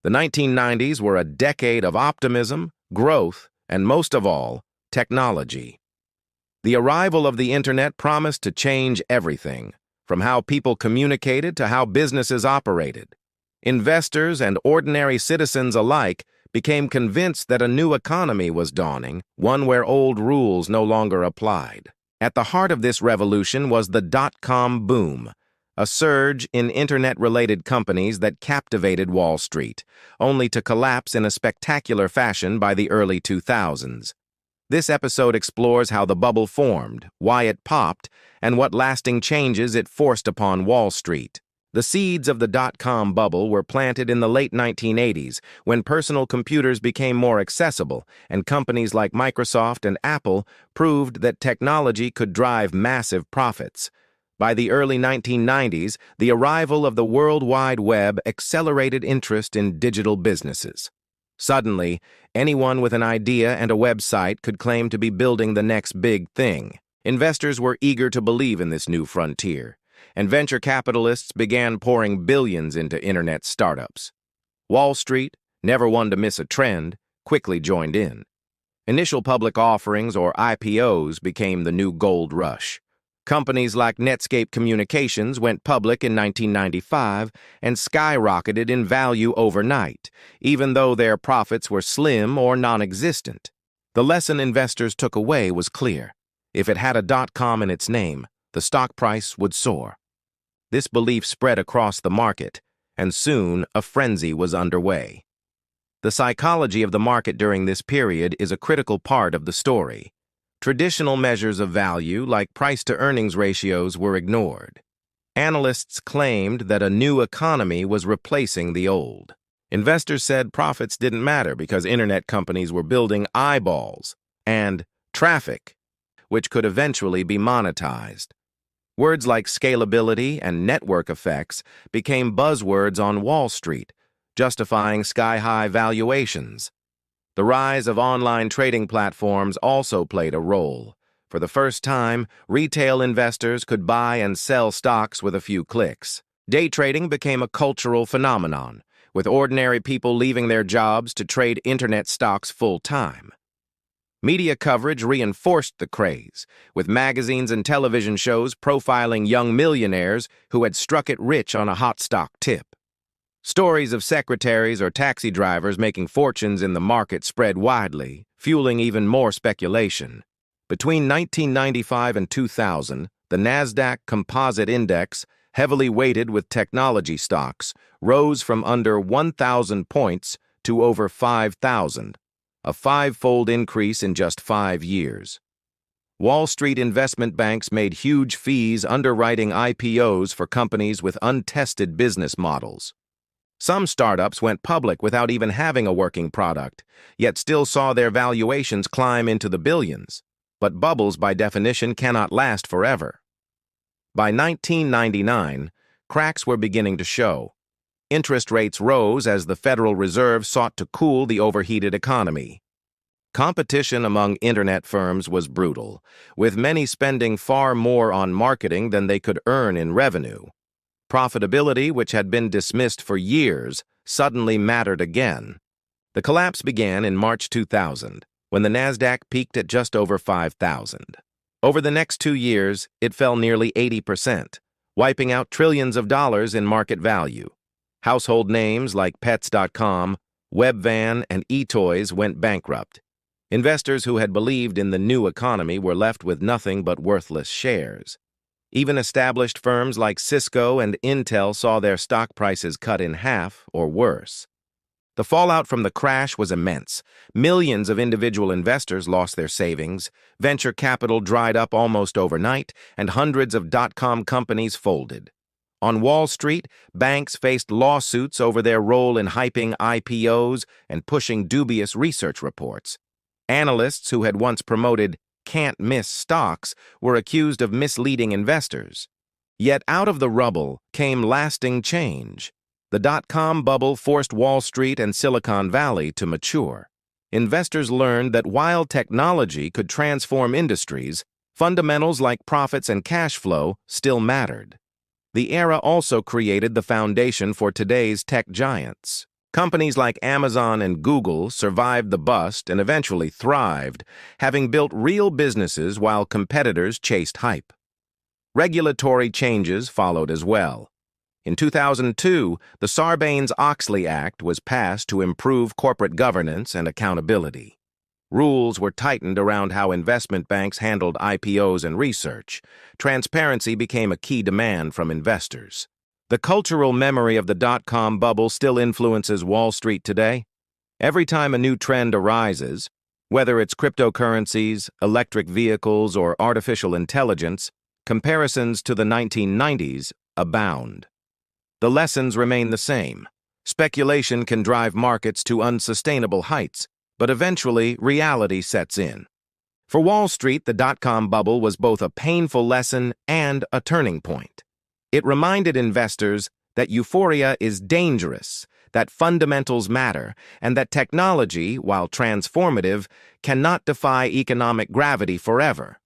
The 1990s were a decade of optimism, growth, and most of all, technology. The arrival of the internet promised to change everything, from how people communicated to how businesses operated. Investors and ordinary citizens alike became convinced that a new economy was dawning, one where old rules no longer applied. At the heart of this revolution was the dot-com boom, a surge in internet-related companies that captivated Wall Street, only to collapse in a spectacular fashion by the early 2000s. This episode explores how the bubble formed, why it popped, and what lasting changes it forced upon Wall Street. The seeds of the dot-com bubble were planted in the late 1980s, when personal computers became more accessible, and companies like Microsoft and Apple proved that technology could drive massive profits. By the early 1990s, the arrival of the World Wide Web accelerated interest in digital businesses. Suddenly, anyone with an idea and a website could claim to be building the next big thing. Investors were eager to believe in this new frontier, and venture capitalists began pouring billions into internet startups. Wall Street, never one to miss a trend, quickly joined in. Initial public offerings, or IPOs, became the new gold rush. Companies like Netscape Communications went public in 1995 and skyrocketed in value overnight, even though their profits were slim or non-existent. The lesson investors took away was clear. If it had a .com in its name, the stock price would soar. This belief spread across the market, and soon a frenzy was underway. The psychology of the market during this period is a critical part of the story. Traditional measures of value, like price-to-earnings ratios, were ignored. Analysts claimed that a new economy was replacing the old. Investors said profits didn't matter because internet companies were building eyeballs and traffic, which could eventually be monetized. Words like scalability and network effects became buzzwords on Wall Street, justifying sky-high valuations. The rise of online trading platforms also played a role. For the first time, retail investors could buy and sell stocks with a few clicks. Day trading became a cultural phenomenon, with ordinary people leaving their jobs to trade internet stocks full-time. Media coverage reinforced the craze, with magazines and television shows profiling young millionaires who had struck it rich on a hot stock tip. Stories of secretaries or taxi drivers making fortunes in the market spread widely, fueling even more speculation. Between 1995 and 2000, the Nasdaq Composite Index, heavily weighted with technology stocks, rose from under 1,000 points to over 5,000, a five-fold increase in just 5 years. Wall Street investment banks made huge fees underwriting IPOs for companies with untested business models. Some startups went public without even having a working product, yet still saw their valuations climb into the billions. But bubbles, by definition, cannot last forever. By 1999, cracks were beginning to show. Interest rates rose as the Federal Reserve sought to cool the overheated economy. Competition among internet firms was brutal, with many spending far more on marketing than they could earn in revenue. Profitability, which had been dismissed for years, suddenly mattered again. The collapse began in March 2000, when the Nasdaq peaked at just over 5,000. Over the next 2 years, it fell nearly 80%, wiping out trillions of dollars in market value. Household names like Pets.com, Webvan, and eToys went bankrupt. Investors who had believed in the new economy were left with nothing but worthless shares. Even established firms like Cisco and Intel saw their stock prices cut in half or worse. The fallout from the crash was immense. Millions of individual investors lost their savings, venture capital dried up almost overnight, and hundreds of dot-com companies folded. On Wall Street, banks faced lawsuits over their role in hyping IPOs and pushing dubious research reports. Analysts who had once promoted can't-miss stocks were accused of misleading investors. Yet out of the rubble came lasting change. The dot-com bubble forced Wall Street and Silicon Valley to mature. Investors learned that while technology could transform industries, fundamentals like profits and cash flow still mattered. The era also created the foundation for today's tech giants. Companies like Amazon and Google survived the bust and eventually thrived, having built real businesses while competitors chased hype. Regulatory changes followed as well. In 2002, the Sarbanes-Oxley Act was passed to improve corporate governance and accountability. Rules were tightened around how investment banks handled IPOs and research. Transparency became a key demand from investors. The cultural memory of the dot-com bubble still influences Wall Street today. Every time a new trend arises, whether it's cryptocurrencies, electric vehicles, or artificial intelligence, comparisons to the 1990s abound. The lessons remain the same. Speculation can drive markets to unsustainable heights, but eventually reality sets in. For Wall Street, the dot-com bubble was both a painful lesson and a turning point. It reminded investors that euphoria is dangerous, that fundamentals matter, and that technology, while transformative, cannot defy economic gravity forever.